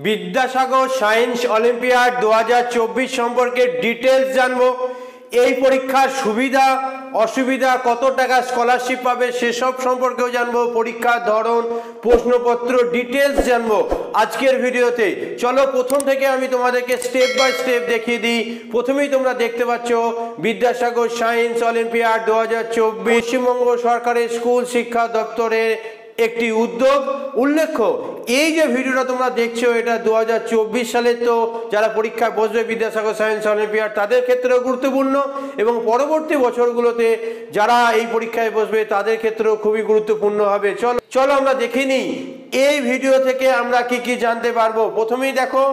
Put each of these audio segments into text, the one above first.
Vidyasagar science olympiad 2024 সম্পর্কে details জানবো। এই পরীক্ষার সুবিধা অসুবিধা, কত টাকা স্কলারশিপ পাবে সেসব সম্পর্কেও জানবো। পরীক্ষার ধরন, প্রশ্নপত্র ডিটেলস জানবো আজকের ভিডিওতে। চলো প্রথম থেকে আমি তোমাদেরকে স্টেপ বাই স্টেপ দেখিয়ে দিই। প্রথমেই তোমরা দেখতে পাচ্ছ বিদ্যাসাগর সায়েন্স অলিম্পিয়াড 2024 পশ্চিমবঙ্গ সরকারের স্কুল শিক্ষা দপ্তরের একটি উদ্যোগ। উল্লেখ্য, এই যে ভিডিওটা তোমরা দেখছো এটা 2024 সালের, তো যারা পরীক্ষায় বসবে বিদ্যাসাগর সায়েন্স অলিম্পিয়াড তাদের ক্ষেত্রেও গুরুত্বপূর্ণ এবং পরবর্তী বছরগুলোতে যারা এই পরীক্ষায় বসবে তাদের ক্ষেত্রেও খুবই গুরুত্বপূর্ণ হবে। চলো আমরা দেখে নিই এই ভিডিও থেকে আমরা কি কি জানতে পারবো। প্রথমেই দেখো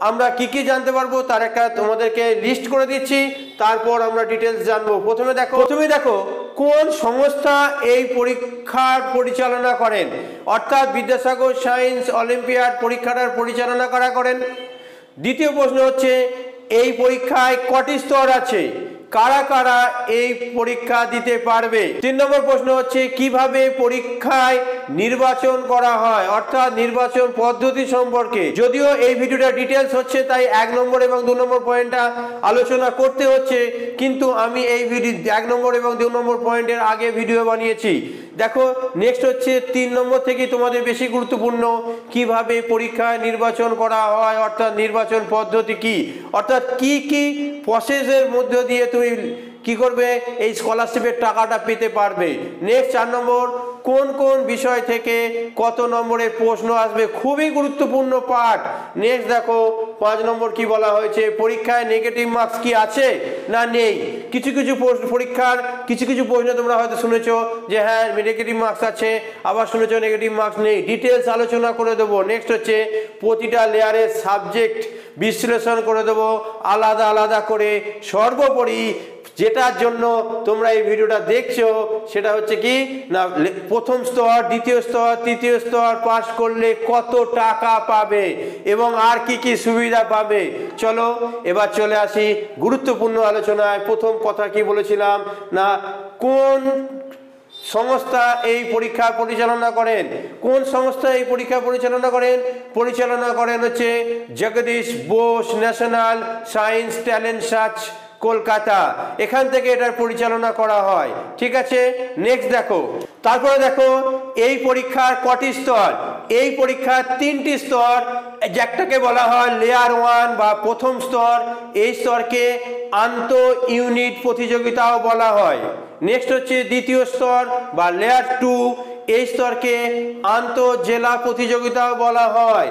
আমরা কি কি জানতে পারবো তার একটা তোমাদেরকে লিস্ট করে দিচ্ছি, তারপর আমরা ডিটেলস জানবো। প্রথমে দেখো কোন সংস্থা এই পরীক্ষার পরিচালনা করেন, অর্থাৎ বিদ্যাসাগর সায়েন্স অলিম্পিয়াড পরীক্ষাটার পরিচালনা করেন। দ্বিতীয় প্রশ্ন হচ্ছে এই পরীক্ষায় কটি স্তর আছে, কারা কারা এই পরীক্ষা দিতে পারবে। 3 নম্বর প্রশ্ন হচ্ছে কিভাবে পরীক্ষায় নির্বাচন করা হয়, অর্থাৎ নির্বাচন পদ্ধতি সম্পর্কে। যদিও এই ভিডিওটা ডিটেলস হচ্ছে তাই 1 নম্বর এবং 2 নম্বর পয়েন্টটা আলোচনা করতে হচ্ছে, কিন্তু আমি এই ভিডিও 1 নম্বর এবং 2 নম্বর পয়েন্টের আগে ভিডিও বানিয়েছি। দেখো নেক্সট হচ্ছে 3 নম্বর থেকে তোমাদের বেশি গুরুত্বপূর্ণ, কিভাবে পরীক্ষায় নির্বাচন করা হয়, অর্থাৎ নির্বাচন পদ্ধতি কি, অর্থাৎ কি কি প্রসেসের মধ্য দিয়ে তুমি কি করবে এই স্কলারশিপের টাকাটা পেতে পারবে। নেক্সট 4 নম্বর কোন কোন বিষয় থেকে কত নম্বরের প্রশ্ন আসবে, খুবই গুরুত্বপূর্ণ পার্ট। নেক্সট দেখো 5 নম্বর কি বলা হয়েছে, পরীক্ষায় নেগেটিভ মার্কস কি আছে না নেই। কিছু পরীক্ষার কিছু প্রশ্ন তোমরা হয়তো শুনেছো যে হ্যাঁ নেগেটিভ মার্কস আছে, আবার শুনেছো নেগেটিভ মার্কস নেই। ডিটেলস আলোচনা করে দেবো। নেক্সট হচ্ছে প্রতিটা লেয়ারের সাবজেক্ট বিশ্লেষণ করে দেবো আলাদা আলাদা করে। সর্বোপরি যেটার জন্য তোমরা এই ভিডিওটা দেখছো সেটা হচ্ছে কি না, প্রথম স্তর, দ্বিতীয় স্তর, তৃতীয় স্তর পাস করলে কত টাকা পাবে এবং আর কি কি সুবিধা পাবে। চলো এবার চলে আসি গুরুত্বপূর্ণ আলোচনায়। প্রথম কথা কি বলেছিলাম না, কোন সংস্থা এই পরীক্ষা পরিচালনা করেন, কোন সংস্থা এই পরীক্ষা পরিচালনা করেন হচ্ছে Jagadish Bose national science talent search Kolkata, এখান থেকে এটার পরিচালনা করা হয়। ঠিক আছে, নেক্সট দেখো। তারপরে দেখো এই পরীক্ষার কটি স্তর, এই পরীক্ষার 3টি স্তর। একটাকে বলা হয় লেয়ার 1 বা প্রথম স্তর, এই স্তরকে আন্ত ইউনিট প্রতিযোগিতাও বলা হয়। নেক্সট হচ্ছে দ্বিতীয় স্তর বা লেয়ার 2, এই স্তরকে আন্তঃ জেলা প্রতিযোগিতাও বলা হয়।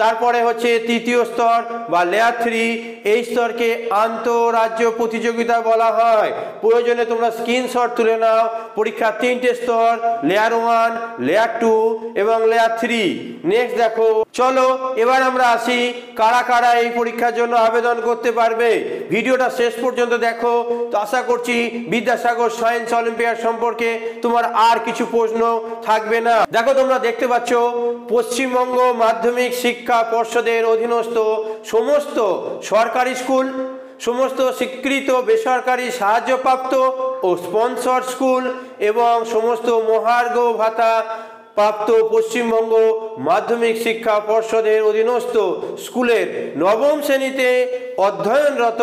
তারপরে হচ্ছে তৃতীয় স্তর বা লেয়ার 3, এই স্তরকে আন্তঃরাজ্য প্রতিযোগিতা বলা হয়। প্রয়োজনে তোমরা স্ক্রিনশট তুলে নাও। পরীক্ষার 3টে স্তর, লেয়ার 1, লেয়ার 2 এবং লেয়ার 3। নেক্সট দেখো, চলো এবার আমরা আসি কারা কারা এই পরীক্ষার জন্য আবেদন করতে পারবে। ভিডিওটা শেষ পর্যন্ত দেখো, তো আশা করছি বিদ্যাসাগর সায়েন্স অলিম্পিয়াড সম্পর্কে তোমার আর কিছু প্রশ্ন থাকবে না। দেখো তোমরা দেখতে পাচ্ছ পশ্চিমবঙ্গ মাধ্যমিক শিক্ষা পর্ষদের অধীনস্থ সমস্ত সরকারি স্কুল, সমস্ত স্বীকৃত বেসরকারি সাহায্যপ্রাপ্ত ও স্পন্সর স্কুল এবং সমস্ত মহার্ঘ ভাতা প্রাপ্ত পশ্চিমবঙ্গ মাধ্যমিক শিক্ষা পর্ষদের অধীনস্থ স্কুলের 9ম শ্রেণীতে অধ্যয়নরত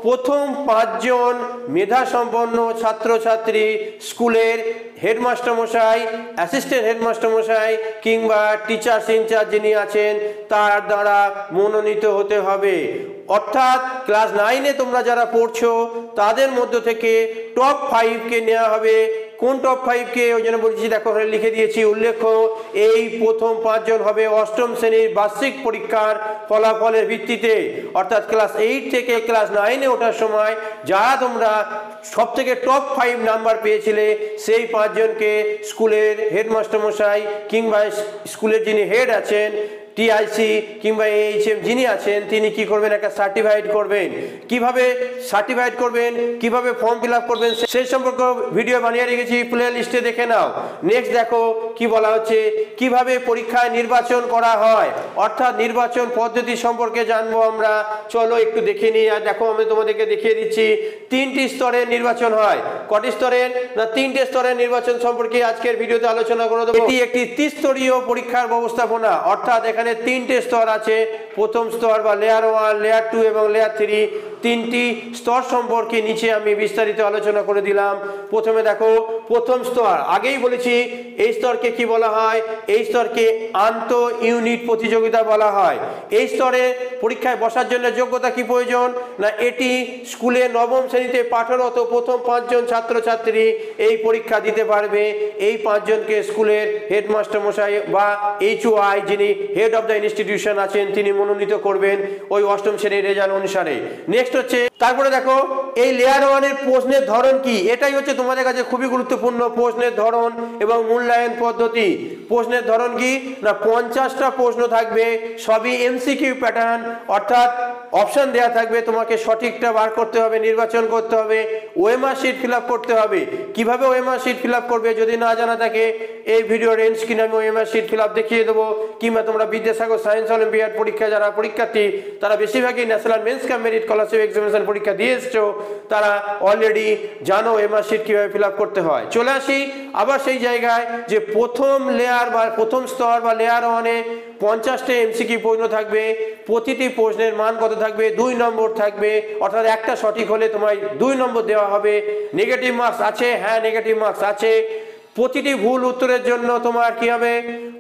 প্রথম 5 জন মেধাসম্পন্ন ছাত্রছাত্রী স্কুলের হেডমাস্টার মশাই, অ্যাসিস্ট্যান্ট হেডমাস্টার মশাই কিংবা টিচার্স ইনচার্জ যিনি আছেন তার দ্বারা মনোনীত হতে হবে। অর্থাৎ ক্লাস 9-এ তোমরা যারা পড়ছো তাদের মধ্য থেকে টপ 5কে নেওয়া হবে। কোন টপ 5কে ওই জন্য বলছি, দেখো লিখে দিয়েছি। উল্লেখ্য এই প্রথম 5 জন হবে 8ম শ্রেণীর বার্ষিক পরীক্ষার ফলাফলের ভিত্তিতে, অর্থাৎ ক্লাস 8 থেকে ক্লাস 9-এ ওঠার সময় যারা তোমরা সব থেকে টপ 5 নাম্বার পেয়েছিলে সেই 5 জনকে স্কুলের হেডমাস্টার মশাই কিংবা স্কুলের যিনি হেড আছেন টিআইসি কিংবা এইচএম যিনি আছেন তিনি কি করবেন, একটা সার্টিফাইড করবেন। কিভাবে সার্টিফাইড করবেন, কিভাবে ফর্ম ফিল আপ করবেন সেই সম্পর্কে ভিডিও বানিয়ে রেখেছি, প্লে লিস্টে দেখে নাও। নেক্সট দেখো কি বলা হচ্ছে, কিভাবে পরীক্ষায় নির্বাচন করা হয়, অর্থাৎ নির্বাচন পদ্ধতি সম্পর্কে জানবো আমরা। চলো একটু দেখে নিই। আর দেখো আমি তোমাদেরকে দেখিয়ে দিচ্ছি 3টি স্তরের নির্বাচন হয়। কটি স্তরের না, 3টে স্তরের নির্বাচন সম্পর্কে আজকের ভিডিওতে আলোচনা করে দেবো। এটি একটি ত্রিস্তরীয় পরীক্ষার ব্যবস্থাপনা, অর্থাৎ এখানে এখানে তিনটে স্তর আছে, প্রথম স্তর বা লেয়ার 1, লেয়ার 2 এবং লেয়ার 3, তিনটি স্তর সম্পর্কে নিচে আমি বিস্তারিত আলোচনা করে দিলাম। প্রথমে দেখো প্রথম স্তর, আগেই বলেছি এই স্তরকে কি বলা হয়, এই স্তরকে আন্ত ইউনিট প্রতিযোগিতা বলা হয়। এই স্তরে পরীক্ষায় বসার জন্য যোগ্যতা কি প্রয়োজন, না এটি স্কুলে নবম শ্রেণীতে পাঠরত প্রথম 5 জন ছাত্রছাত্রী এই পরীক্ষা দিতে পারবে। এই 5 জনকে স্কুলের হেডমাস্টার মশাই বা HOI, যিনি হেড অফ দ্য ইনস্টিটিউশন আছেন, তিনি মনোনীত করবেন ওই অষ্টম শ্রেণীর রেজাল্ট অনুসারে। নেক্সট হচ্ছে, তারপরে দেখো এই লেয়ার 1 এর প্রশ্নের ধরন কি, এটাই হচ্ছে তোমাদের কাছে খুবই গুরুত্বপূর্ণ, প্রশ্নের ধরন এবং মূল্যায়ন পদ্ধতি। প্রশ্নের ধরন কি, না 50টা প্রশ্ন থাকবে, সবই MCQ প্যাটার্ন, অর্থাৎ অপশন দেয়া থাকবে, তোমাকে সঠিকটা বার করতে হবে, নির্বাচন করতে হবে, ওএমআর শিট ফিল আপ করতে হবে। কিভাবে ওএমআর শিট ফিল আপ করবে যদি না জানা থাকে, এই ভিডিওর এন্ড স্ক্রিনে আমি ওএমআর শিট ফিল আপ দেখিয়ে দেবো। কিংবা তোমরা বিদ্যাসাগর সায়েন্স অলিম্পিয়াড পরীক্ষা যারা পরীক্ষার্থী, তারা বেশিরভাগই ন্যাশনাল মেন্স কাম মেরিট স্কলারশিপ এক্সামিনেশন পরীক্ষা দিয়ে এসছো, তারা অলরেডি জানো ওএমআর শিট কিভাবে ফিল আপ করতে হয়। চলে আসি আবার সেই জায়গায় যে প্রথম লেয়ার বা প্রথম স্তর বা লেয়ার 1-এ 50টা MCQ প্রশ্ন থাকবে। প্রতিটি প্রশ্নের মান কত থাকবে, 2 নম্বর থাকবে, অর্থাৎ একটা সঠিক হলে তোমায় 2 নম্বর দেওয়া হবে। নেগেটিভ মার্কস আছে, হ্যাঁ নেগেটিভ মার্কস আছে। প্রতিটি ভুল উত্তরের জন্য তোমার কি হবে,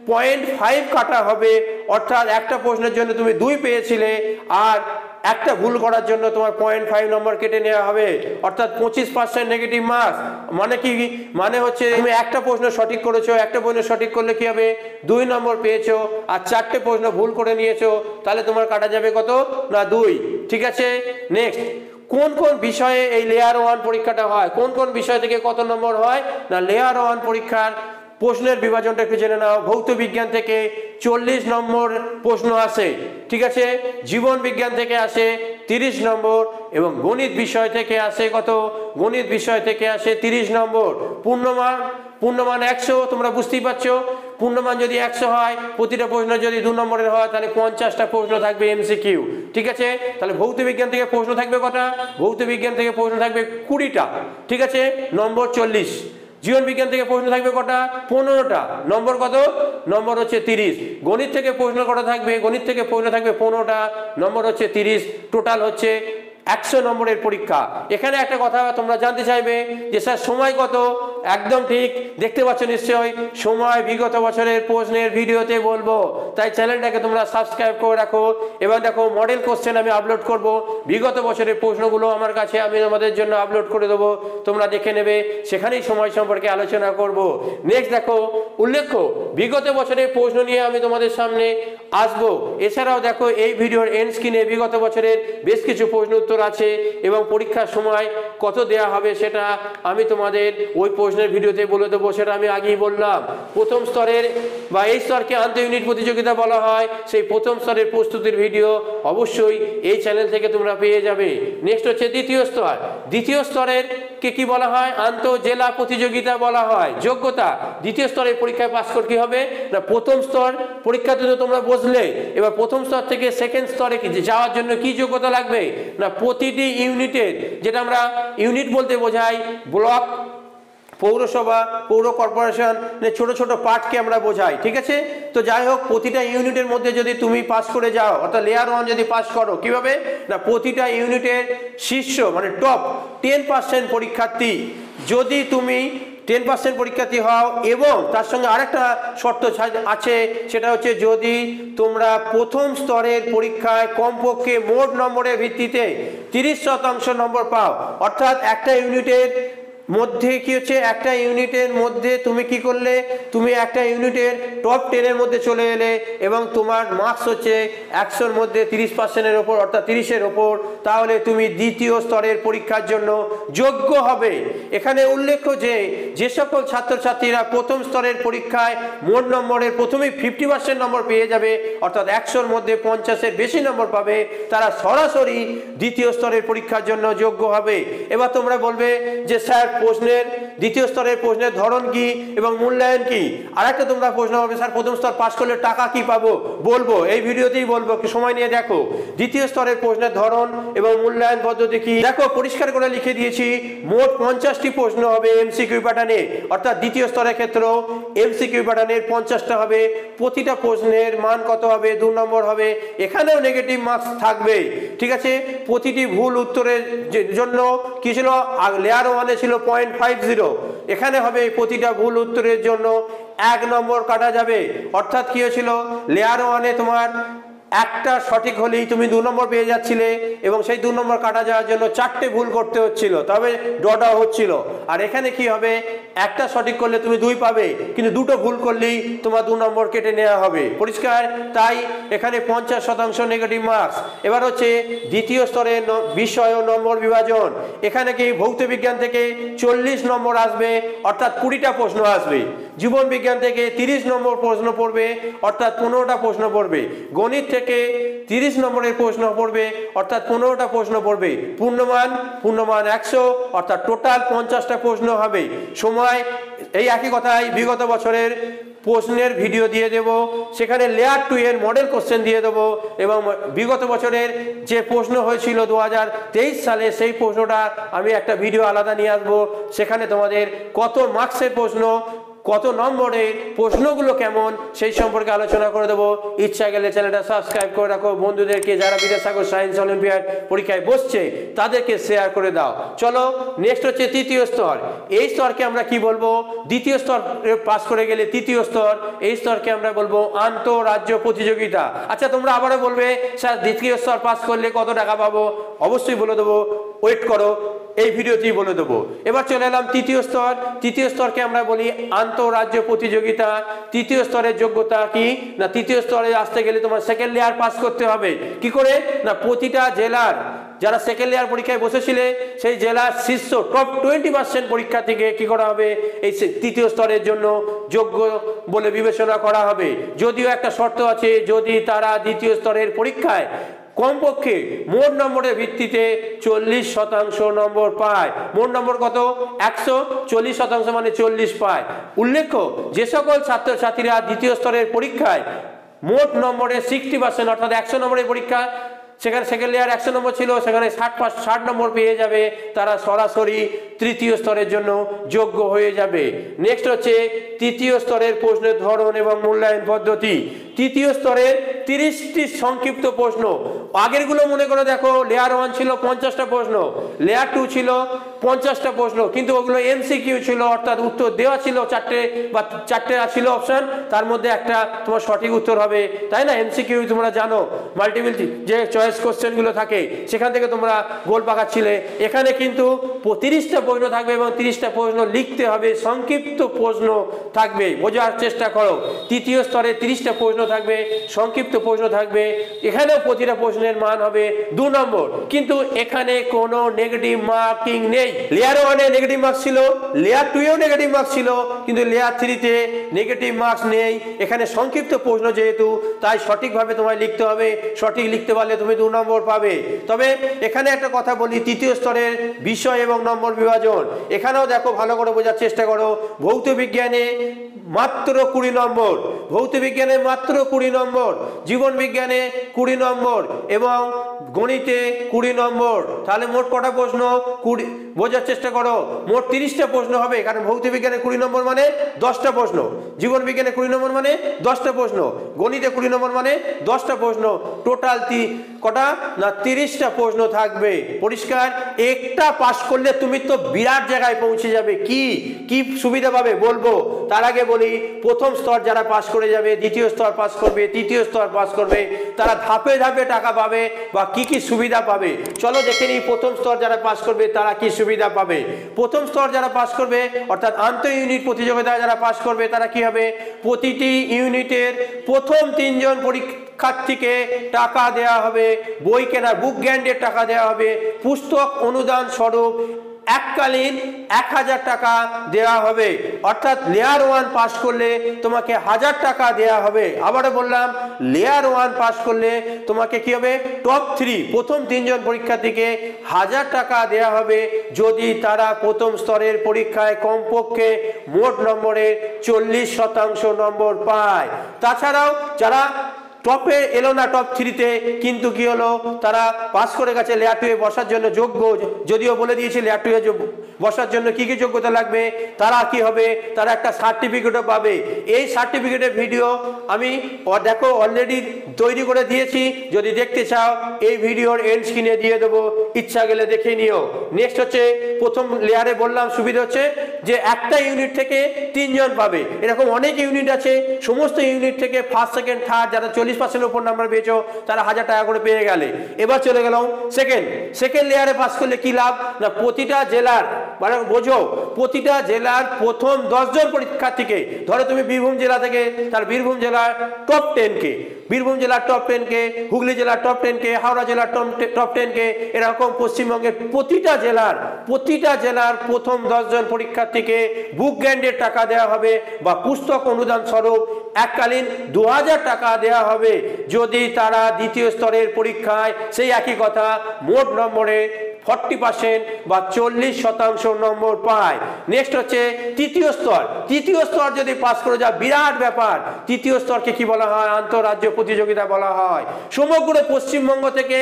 0.5 কাটা হবে, অর্থাৎ একটা প্রশ্নের জন্য তুমি 2 পেয়েছিলে আর একটা ভুল করার জন্য তোমার 0.5 নম্বর কেটে নেওয়া হবে, অর্থাৎ 25% নেগেটিভ মার্কস। মানে কি, মানে হচ্ছে তুমি একটা প্রশ্ন সঠিক করেছো, একটা প্রশ্ন সঠিক করলে কি হবে, 2 নম্বর পেয়েছো, আর 4টে প্রশ্ন ভুল করে নিয়েছো, তাহলে তোমার কাটা যাবে কত, না 2। ঠিক আছে। নেক্সট, কোন কোন বিষয়ে এই লেয়ার 1 পরীক্ষাটা হয়, কোন কোন বিষয় থেকে কত নম্বর হয়, না লেয়ার 1 পরীক্ষার প্রশ্নের বিভাজনটা একটু জেনে নাও। ভৌত বিজ্ঞান থেকে 40 নম্বর প্রশ্ন আসে, ঠিক আছে। জীবন বিজ্ঞান থেকে আসে 30 নম্বর, এবং গণিত বিষয় থেকে আসে কত, গণিত বিষয় থেকে আসে 30 নম্বর। পূর্ণমান 100, তোমরা বুঝতেই পারছো, পূর্ণমান যদি 100 হয়, প্রতিটা প্রশ্ন যদি 2 নম্বরের হয়, তাহলে 50টা প্রশ্ন থাকবে MCQ। ঠিক আছে। তাহলে ভৌত বিজ্ঞান থেকে প্রশ্ন থাকবে কটা, ভৌত বিজ্ঞান থেকে প্রশ্ন থাকবে 20টা, ঠিক আছে, নম্বর 40। জীবন বিজ্ঞান থেকে প্রশ্ন থাকবে কটা, 15টা, নম্বর কত, নম্বর হচ্ছে 30। গণিত থেকে প্রশ্ন কটা থাকবে, গণিত থেকে প্রশ্ন থাকবে 15টা, নম্বর হচ্ছে 30। টোটাল হচ্ছে 100 নম্বরের পরীক্ষা। এখানে একটা কথা তোমরা জানতে চাইবে যে স্যার সময় কত, একদম ঠিক, দেখতে পাচ্ছ নিশ্চয়ই সময় বিগত বছরের প্রশ্নের ভিডিওতে বলবো, তাই চ্যানেলটাকে তোমরা সাবস্ক্রাইব করে রাখো। এবার দেখো মডেল কোশ্চেন আমি আপলোড করব, বিগত বছরের প্রশ্নগুলো আমার কাছে আমি তোমাদের জন্য আপলোড করে দেবো, তোমরা দেখে নেবে, সেখানেই সময় সম্পর্কে আলোচনা করব। নেক্সট দেখো, উল্লেখ্য বিগত বছরের প্রশ্ন নিয়ে আমি তোমাদের সামনে আসবো। এছাড়াও দেখো এই ভিডিওর এন্ড স্ক্রিনে বিগত বছরের বেশ কিছু প্রশ্ন উত্তর আছে, এবং পরীক্ষার সময় কত দেয়া হবে সেটা আমি তোমাদের ওই প্রশ্নের ভিডিওতে বলে দেবো, সেটা আমি আগেই বললাম। প্রথম স্তরের বা এই স্তরকে আন্তঃ ইউনিট প্রতিযোগিতা বলা হয়, সেই প্রথম স্তরের প্রস্তুতির ভিডিও অবশ্যই এই চ্যানেল থেকে তোমরা পেয়ে যাবে। নেক্সট হচ্ছে দ্বিতীয় স্তর। দ্বিতীয় স্তরের কে কি বলা হয়, আন্তঃ জেলা প্রতিযোগিতা বলা হয়। যোগ্যতা, দ্বিতীয় স্তরের পরীক্ষায় পাস করে কি হবে, না প্রথম স্তর পরীক্ষাতে তো তোমরা বসলে, এবার প্রথম স্তর থেকে সেকেন্ড স্তরে যাওয়ার জন্য কি যোগ্যতা লাগবে, না প্রতিটি ইউনিটের, যেটা আমরা ইউনিট বলতে বোঝাই ব্লক, পৌরসভা, পৌর কর্পোরেশন, ছোট ছোট পার্টকে আমরা বোঝাই। ঠিক আছে। তো যাই হোক, প্রতিটা ইউনিটের মধ্যে যদি তুমি পাস করে যাও, অর্থাৎ লেয়ার 1 যদি পাস করো, কিভাবে, না প্রতিটা ইউনিটের শীর্ষ মানে টপ 10% পরীক্ষার্থী, যদি তুমি 10% পরীক্ষার্থী হও, এবং তার সঙ্গে আরেকটা শর্ত আছে, সেটা হচ্ছে যদি তোমরা প্রথম স্তরের পরীক্ষায় কমপক্ষে মোট নম্বরের ভিত্তিতে 30% নম্বর পাও, অর্থাৎ একটা ইউনিটের মধ্যে কি হচ্ছে, একটা ইউনিটের মধ্যে তুমি কি করলে, তুমি একটা ইউনিটের টপ 10-এর মধ্যে চলে এলে, এবং তোমার মার্কস হচ্ছে 100-র মধ্যে 30%-এর ওপর, অর্থাৎ 30-এর ওপর, তাহলে তুমি দ্বিতীয় স্তরের পরীক্ষার জন্য যোগ্য হবে। এখানে উল্লেখ্য যে সকল ছাত্রছাত্রীরা প্রথম স্তরের পরীক্ষায় মোট নম্বরের প্রথমেই 50% নম্বর পেয়ে যাবে, অর্থাৎ 100-র মধ্যে 50-এর বেশি নম্বর পাবে, তারা সরাসরি দ্বিতীয় স্তরের পরীক্ষার জন্য যোগ্য হবে। এবার তোমরা বলবে যে স্যার প্রশ্নের দ্বিতীয় স্তরের প্রশ্নের ধরন কি এবং মূল্যায়ন কি। আর একটা তোমরা প্রশ্ন হবে, স্যার প্রথম স্তর পাস করলে টাকা কি পাবো, বলবো এই ভিডিওতেই বলবো, একটু সময় নিয়ে দেখো। দ্বিতীয় স্তরের প্রশ্নের ধরন এবং মূল্যায়ন পদ্ধতি কি, দেখো পরিষ্কার করে লিখে দিয়েছি। মোট 50টি প্রশ্ন হবে এমসিকিউ প্যাটার্নে, অর্থাৎ দ্বিতীয় স্তরের ক্ষেত্রেও এমসিকিউ প্যাটার্নের 50টা হবে। প্রতিটা প্রশ্নের মান কত হবে, 2 নম্বর হবে। এখানেও নেগেটিভ মার্কস থাকবে, ঠিক আছে। প্রতিটি ভুল উত্তরের জন্য কি ছিল, লেয়ার 1-এ ছিল 0.50, এখানে হবে প্রতিটা ভুল উত্তরের জন্য 1 নম্বর কাটা যাবে। অর্থাৎ কি হয়েছিল, লেয়ার 1-এ তোমার একটা সঠিক হলেই তুমি 2 নম্বর পেয়ে যাচ্ছিলে, এবং সেই 2 নম্বর কাটা যাওয়ার জন্য 4টে ভুল করতে হচ্ছিল, তবে ডটা হচ্ছিল। আর এখানে কি হবে, একটা সঠিক করলে তুমি 2 পাবে, কিন্তু 2টো ভুল করলেই তোমার 2 নম্বর কেটে নেওয়া হবে। পরিষ্কার? তাই এখানে 50% নেগেটিভ মার্কস। এবার হচ্ছে দ্বিতীয় স্তরে বিষয় ও নম্বর বিভাজন। এখানে কি ভৌত বিজ্ঞান থেকে 40 নম্বর আসবে, অর্থাৎ 20টা প্রশ্ন আসবে। জীবন বিজ্ঞান থেকে 30 নম্বর প্রশ্ন পড়বে, অর্থাৎ 15টা প্রশ্ন পড়বে। গণিত থেকে 30 নম্বরের প্রশ্ন পড়বে, অর্থাৎ 15টা প্রশ্ন পড়বে। পূর্ণমান 100, অর্থাৎ টোটাল 50টা প্রশ্ন হবে। সময় এই একই কথাই, বিগত বছরের প্রশ্নের ভিডিও দিয়ে দেব, সেখানে লেয়ার 2 এর মডেল কোশ্চেন দিয়ে দেবো, এবং বিগত বছরের যে প্রশ্ন হয়েছিল 2023 সালে সেই প্রশ্নটা আমি একটা ভিডিও আলাদা নিয়ে আসবো। সেখানে তোমাদের কত মার্কসের প্রশ্ন, কত নম্বরের প্রশ্নগুলো কেমন, সেই সম্পর্কে আলোচনা করে দেবো। ইচ্ছা গেলে চ্যানেলটা সাবস্ক্রাইব করে রাখো, বন্ধুদেরকে যারা বিদ্যাসাগর সায়েন্স অলিম্পিয়াড পরীক্ষায় বসছে তাদেরকে শেয়ার করে দাও। চলো নেক্সট হচ্ছে তৃতীয় স্তর। এই স্তরকে আমরা কি বলবো, দ্বিতীয় স্তর পাস করে গেলে তৃতীয় স্তর, এই স্তরকে আমরা বলবো আন্তঃরাজ্য প্রতিযোগিতা। আচ্ছা তোমরা আবারও বলবে, স্যার দ্বিতীয় স্তর পাস করলে কত টাকা পাবো, অবশ্যই বলে দেবো, ওয়েট করো, এই ভিডিওতেই বলে দেবো। এবার চলে এলাম তৃতীয় স্তর। তৃতীয় স্তরকে আমরা বলি আন্তঃরাজ্য প্রতিযোগিতা। তৃতীয় স্তরের যোগ্যতা কি না, তৃতীয় স্তরে আসতে গেলে তোমার সেকেন্ড লেয়ার পাস করতে হবে। কি করে না, প্রতিটা জেলার যারা সেকেন্ড লেয়ার পরীক্ষায় বসেছিলে সেই জেলার শীর্ষ টপ 20% পরীক্ষা থেকে কি করা হবে, এই তৃতীয় স্তরের জন্য যোগ্য বলে বিবেচনা করা হবে। যদিও একটা শর্ত আছে, যদি তারা দ্বিতীয় স্তরের পরীক্ষায় কমপক্ষে মোট নম্বরের ভিত্তিতে 40% নম্বর পায়। মোট নম্বর কত, 100, 40% মানে 40 পায়। উল্লেখ্য, যে সকল ছাত্রছাত্রীরা দ্বিতীয় স্তরের পরীক্ষায় মোট নম্বরের 60%, অর্থাৎ 100 নম্বরের পরীক্ষা, সেখানে সেকেন্ড লেয়ার 100 নম্বর ছিল, সেখানে 60 নম্বর পেয়ে যাবে, তারা সরাসরি তৃতীয় স্তরের জন্য যোগ্য হয়ে যাবে। নেক্সট হচ্ছে তৃতীয় স্তরের প্রশ্নের ধরন এবং মূল্যায়ন পদ্ধতি। তৃতীয় স্তরের 30টি সংক্ষিপ্ত প্রশ্ন। আগেরগুলো মনে করে দেখো, লেয়ার 1 ছিল 50টা প্রশ্ন, লেয়ার 2 ছিল 50টা প্রশ্ন, কিন্তু ওগুলো এমসিকিউ ছিল, অর্থাৎ উত্তর দেওয়া ছিল 4টে ছিল অপশন, তার মধ্যে একটা তোমার সঠিক উত্তর হবে, তাই না। এমসিকিউ তোমরা জানো, মাল্টিপল যে চয়েস কোশ্চেনগুলো থাকে সেখান থেকে তোমরা গোল পাকাচ্ছিলে। এখানে কিন্তু 30টা প্রশ্ন থাকবে এবং 30টা প্রশ্ন লিখতে হবে, সংক্ষিপ্ত প্রশ্ন থাকবে, বোঝার চেষ্টা করো। তৃতীয় স্তরে 30টা প্রশ্ন থাকবে, সংক্ষিপ্ত প্রশ্ন থাকবে। এখানেও প্রতিটা প্রশ্নের মান হবে 2 নম্বর, কিন্তু এখানে কোনো নেগেটিভ মার্কিং নেই। লেয়ার 1-এ নেগেটিভ মার্কস ছিল, লেয়ার 2-এও নেগেটিভ মার্কস ছিল, কিন্তু লেয়ার 3-তে নেগেটিভ মার্কস নেই। এখানে সংক্ষিপ্ত প্রশ্ন যেহেতু, তাই সঠিকভাবে তোমায় লিখতে হবে, সঠিক লিখতে পারলে তুমি 2 নম্বর পাবে। তবে এখানে একটা কথা বলি, তৃতীয় স্তরের বিষয় এবং নম্বর বিভাজন, এখানেও দেখো ভালো করে বোঝার চেষ্টা করো। ভৌত বিজ্ঞানে মাত্র 20 নম্বর, ভৌত বিজ্ঞানে মাত্র 20 নম্বর, জীবন বিজ্ঞানে 20 নম্বর এবং গণিতে 20 নম্বর। তাহলে মোট কটা প্রশ্ন, 20, বোঝার চেষ্টা করো, মোট 30টা প্রশ্ন হবে। কারণ ভৌত বিজ্ঞানে 20 নম্বর মানে 10টা প্রশ্ন, জীবন বিজ্ঞানে 20 নম্বর মানে 10টা প্রশ্ন, গণিতে 20 নম্বর মানে 10টা প্রশ্ন। টোটাল কটা না 30টা প্রশ্ন থাকবে। পরিষ্কার? একটা পাস করলে তুমি তো বিরাট জায়গায় পৌঁছে যাবে। কি সুবিধা পাবে বলবো, তার আগে বলি, প্রথম স্তর যারা পাস করে যাবে, দ্বিতীয় স্তর পাস করবে, তৃতীয় স্তর পাস করবে, তারা ধাপে ধাপে টাকা পাবে বা কি সুবিধা পাবে চলো দেখে নিই। প্রথম স্তর যারা পাস করবে তারা কি সুবিধা পাবে। প্রথম স্তর যারা পাস করবে, অর্থাৎ আন্তঃ ইউনিট প্রতিযোগিতায় যারা পাস করবে, তারা কি হবে, প্রতিটি ইউনিটের প্রথম 3 জন শিক্ষার্থীকে টাকা দেওয়া হবে, বই কেনা বুক গ্র্যান্ডের টাকা দেওয়া হবে, পুস্তক অনুদান স্বরূপ এককালীন 1000 টাকা দেওয়া হবে। অর্থাৎ লেয়ার 1 পাস করলে তোমাকে 1000 টাকা দেওয়া হবে। আবারও বললাম, লেয়ার 1 পাস করলে তোমাকে কি হবে, টপ 3 প্রথম 3 জন পরীক্ষার্থীকে 1000 টাকা দেওয়া হবে যদি তারা প্রথম স্তরের পরীক্ষায় কমপক্ষে মোট নম্বরের 40% নম্বর পায়। তাছাড়াও যারা টপে এলো না, টপ 3-তে, কিন্তু কি হলো, তারা পাস করে গেছে, লেয়ার 2-এ বসার জন্য যোগ্য, যদিও বলে দিয়েছে লেয়ার 2-এ বসার জন্য কি কি যোগ্যতা লাগবে, তারা কি হবে, তারা একটা সার্টিফিকেটও পাবে। এই সার্টিফিকেটের ভিডিও আমি দেখো অলরেডি তৈরি করে দিয়েছি, যদি দেখতে চাও এই ভিডিওর এন্ড স্ক্রিনে দিয়ে দেবো, ইচ্ছা গেলে দেখে নিও। নেক্সট হচ্ছে, প্রথম লেয়ারে বললাম সুবিধা হচ্ছে যে একটা ইউনিট থেকে 3 জন পাবে। এরকম অনেক ইউনিট আছে, সমস্ত ইউনিট থেকে ফার্স্ট সেকেন্ড থার্ড যারা 40% উপর নাম্বার পেয়েছো তারা 1000 টাকা করে পেয়ে গেলে। এবার চলে গেলাম সেকেন্ড লেয়ারে পাস করলে কি লাভ না, প্রতিটা জেলার, মানে বোঝো, প্রতিটা জেলার প্রথম 10 জন পরীক্ষার্থীকে, ধরো তুমি বীরভূম জেলা থেকে, তার বীরভূম জেলার টপ 10 কে, বীরভূম জেলার টপ 10 কে, হুগলি জেলার টপ 10 কে, হাওড়া জেলার টপ 10 কে, এরকম পশ্চিমবঙ্গের প্রতিটা জেলার প্রথম 10 জন পরীক্ষার্থীকে বুক গ্র্যান্ডের টাকা দেওয়া হবে বা পুস্তক অনুদান স্বরূপ এককালীন 2000 টাকা দেওয়া হবে যদি তারা দ্বিতীয় স্তরের পরীক্ষায় সেই একই কথা মোট নম্বরে 40% বা 40% নম্বর পায়। নেক্সট হচ্ছে তৃতীয় স্তর যদি পাস করে যায়, বিরাট ব্যাপার। তৃতীয় স্তরকে কি বলা হয়, আন্তঃরাজ্য প্রতিযোগিতা বলা হয়। সমগ্র পশ্চিমবঙ্গ থেকে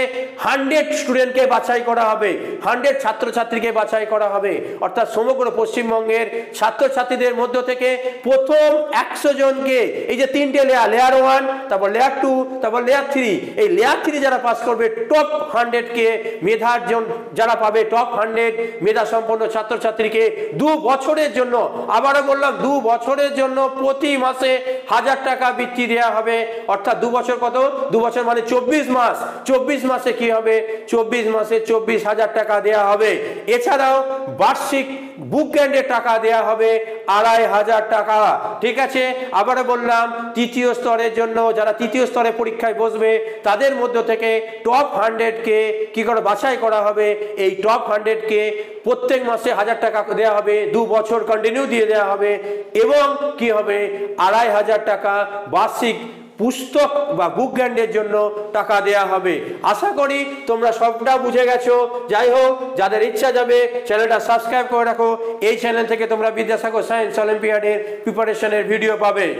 100 স্টুডেন্টকে বাছাই করা হবে, 100 ছাত্রছাত্রীকে বাছাই করা হবে। অর্থাৎ সমগ্র পশ্চিমবঙ্গের ছাত্রছাত্রীদের মধ্য থেকে প্রথম 100 জনকে, এই যে 3টে লেয়ার 1, তারপর লেয়ার 2, তারপর লেয়ার 3, এই লেয়ার 3 যারা পাস করবে টপ 100 কে মেধার জন্য যারা পাবে, টপ 100 মেধা সম্পন্ন ছাত্রছাত্রীকে 2 বছরের জন্য, আবারও বললাম 2 বছরের জন্য প্রতি মাসে 1000 টাকা বৃত্তি দেওয়া হবে। অর্থাৎ 2 বছর কত, 2 বছর মানে 24 মাস, 24 মাসে কি হবে, 24 মাসে 24,000 টাকা দেওয়া হবে। এছাড়াও বার্ষিক বুক গ্র্যান্ডের টাকা দেওয়া হবে 2500 টাকা। ঠিক আছে, আবারও বললাম তৃতীয় স্তরের জন্য যারা তৃতীয় স্তরে পরীক্ষায় বসবে তাদের মধ্য থেকে টপ 100 কে কি করে বাছাই করা হবে। এই টপ 100 কে প্রত্যেক মাসে 1000 টাকা দেওয়া হবে, 2 বছর কন্টিনিউ দিয়ে দেওয়া হবে, এবং কি হবে 2500 টাকা বার্ষিক পুস্তক বা বুক গ্র্যান্ডের জন্য টাকা দেয়া হবে। আশা করি তোমরা সবটা বুঝে গেছো। যাই হোক, যাদের ইচ্ছা যাবে চ্যানেলটা সাবস্ক্রাইব করে রাখো। এই চ্যানেল থেকে তোমরা বিদ্যাসাগর সায়েন্স অলিম্পিয়াডের প্রিপারেশনের ভিডিও পাবে।